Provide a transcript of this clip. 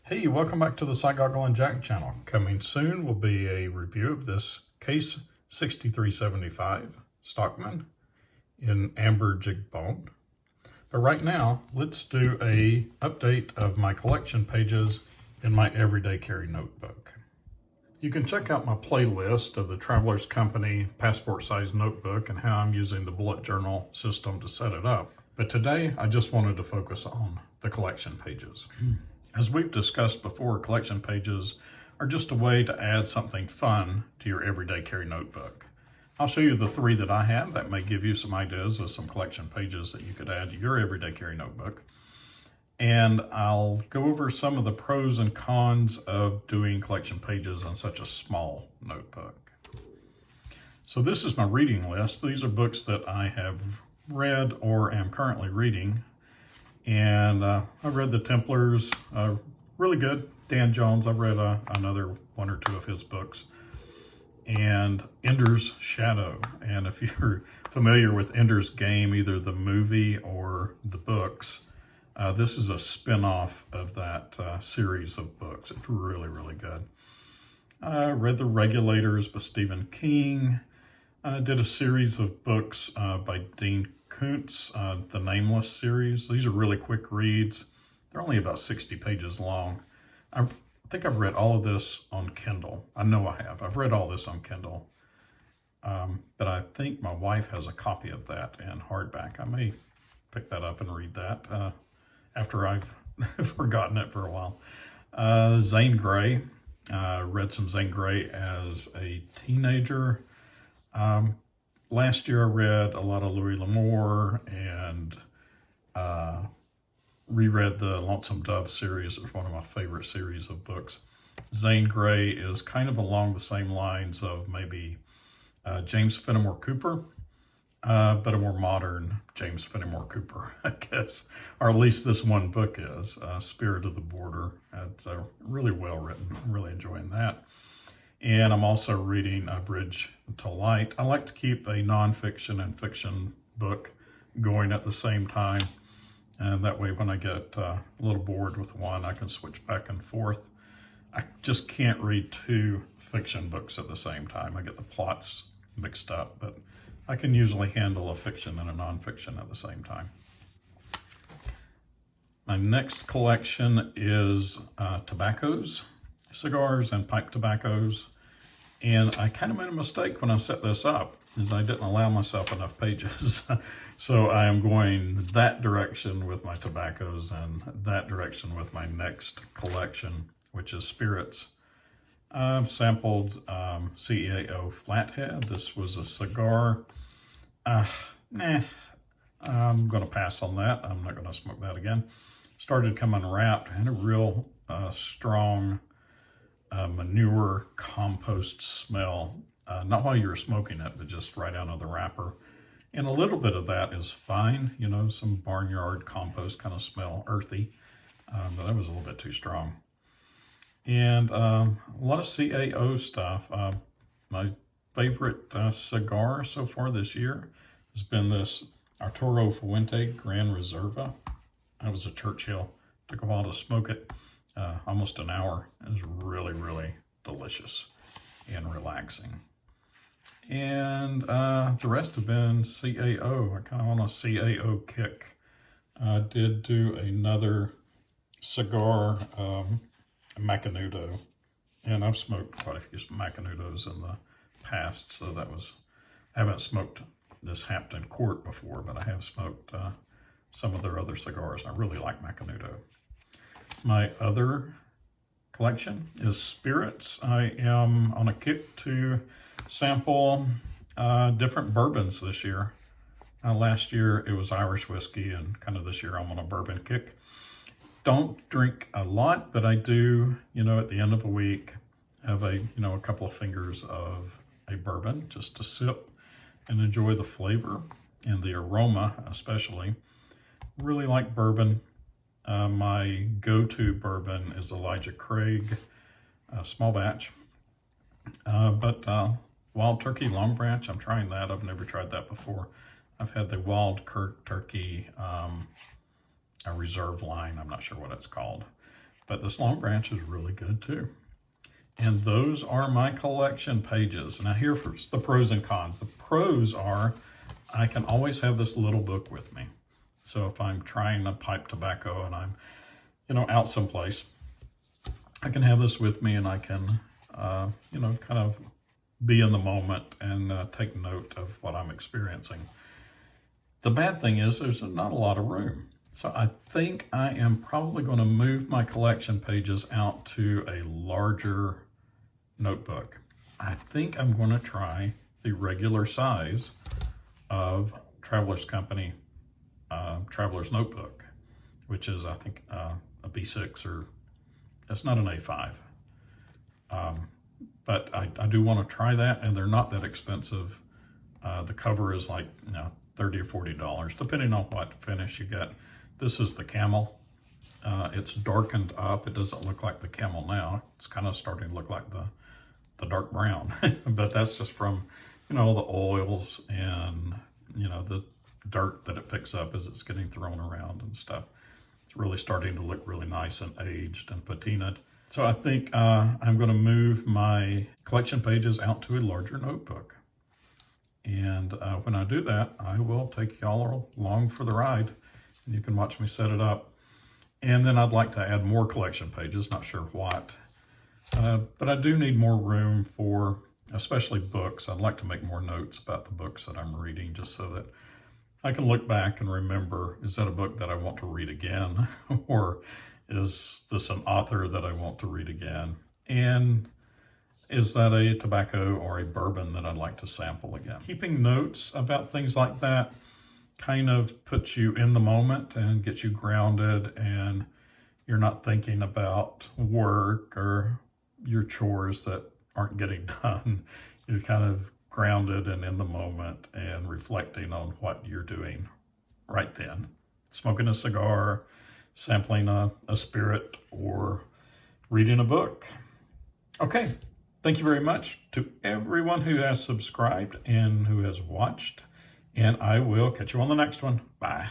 Hey, welcome back to the Cigars and Jack channel. Coming soon will be a review of this Case 6375 Stockman in amber jig bone. But right now, let's do a update of my collection pages in my everyday carry notebook. You can check out my playlist of the Traveler's Company passport size notebook and how I'm using the bullet journal system to set it up. But today, I just wanted to focus on the collection pages. As we've discussed before, collection pages are just a way to add something fun to your everyday carry notebook. I'll show you the three that I have that may give you some ideas of some collection pages that you could add to your everyday carry notebook. And I'll go over some of the pros and cons of doing collection pages on such a small notebook. So this is my reading list. These are books that I have read or am currently reading. And I've read The Templars, really good. Dan Jones, I've read another one or two of his books. And Ender's Shadow. And if you're familiar with Ender's Game, either the movie or the books, this is a spin-off of that series of books. It's really, really good. I read The Regulators by Stephen King. I did a series of books by Dean Koontz, the Nameless series. These are really quick reads. They're only about 60 pages long. I think I've read all of this on Kindle. I know I have. I've read all this on Kindle. But I think my wife has a copy of that in hardback. I may pick that up and read that after I've forgotten it for a while. Zane Grey. Read some Zane Grey as a teenager. Last year I read a lot of Louis L'Amour and reread the Lonesome Dove series. It was one of my favorite series of books. Zane Grey is kind of along the same lines of maybe James Fenimore Cooper, but a more modern James Fenimore Cooper, I guess. Or at least this one book is, Spirit of the Border. It's really well written. I'm really enjoying that. And I'm also reading A Bridge to Light. I like to keep a nonfiction and fiction book going at the same time. And that way when I get a little bored with one, I can switch back and forth. I just can't read two fiction books at the same time. I get the plots mixed up, but I can usually handle a fiction and a nonfiction at the same time. My next collection is tobaccos, cigars and pipe tobaccos. And I kind of made a mistake when I set this up, is I didn't allow myself enough pages. So I am going that direction with my tobaccos and that direction with my next collection, which is spirits. I've sampled CAO Flathead. This was a cigar. I'm going to pass on that. I'm not going to smoke that again. Started coming wrapped, had a real strong manure compost smell, not while you were smoking it, but just right out of the wrapper. And a little bit of that is fine, you know, some barnyard compost kind of smell, earthy, but that was a little bit too strong. And a lot of CAO stuff. My favorite cigar so far this year has been this Arturo Fuente Gran Reserva. That was a Churchill. Took a while to smoke it. Almost an hour. It was really, really delicious and relaxing. And the rest have been CAO. I kind of on a CAO kick. I did do another cigar, Macanudo. And I've smoked quite a few Macanudos in the past. So that was, I haven't smoked this Hampton Court before, but I have smoked some of their other cigars. And I really like Macanudo. My other collection is spirits. I am on a kick to sample different bourbons this year. Last year it was Irish whiskey, and kind of this year I'm on a bourbon kick. Don't drink a lot, but I do, you know, at the end of a week, have a couple of fingers of a bourbon just to sip and enjoy the flavor and the aroma especially. Really like bourbon. My go-to bourbon is Elijah Craig, small batch. But Wild Turkey Long Branch, I'm trying that. I've never tried that before. I've had the Wild Turkey a reserve line. I'm not sure what it's called. But this Long Branch is really good too. And those are my collection pages. Now here's the pros and cons. The pros are I can always have this little book with me. So if I'm trying to pipe tobacco and I'm, out someplace, I can have this with me and I can, kind of be in the moment and take note of what I'm experiencing. The bad thing is there's not a lot of room. So I think I am probably going to move my collection pages out to a larger notebook. I think I'm going to try the regular size of Traveler's Company Traveler's Notebook, which is, I think, a B6 or it's not an A5. But I do want to try that, and they're not that expensive. The cover is like $30 or $40, depending on what finish you get. This is the camel. It's darkened up. It doesn't look like the camel now. It's kind of starting to look like the dark brown, but that's just from, the oils and, the dirt that it picks up as it's getting thrown around and stuff. It's really starting to look really nice and aged and patinaed. So I think I'm going to move my collection pages out to a larger notebook. And when I do that, I will take y'all along for the ride. And you can watch me set it up. And then I'd like to add more collection pages, not sure what. But I do need more room for, especially books. I'd like to make more notes about the books that I'm reading just so that I can look back and remember, is that a book that I want to read again? Or is this an author that I want to read again? And is that a tobacco or a bourbon that I'd like to sample again? Keeping notes about things like that kind of puts you in the moment and gets you grounded, and you're not thinking about work or your chores that aren't getting done. You're kind of grounded and in the moment and reflecting on what you're doing right then. Smoking a cigar, sampling a spirit, or reading a book. Okay, thank you very much to everyone who has subscribed and who has watched. And I will catch you on the next one. Bye.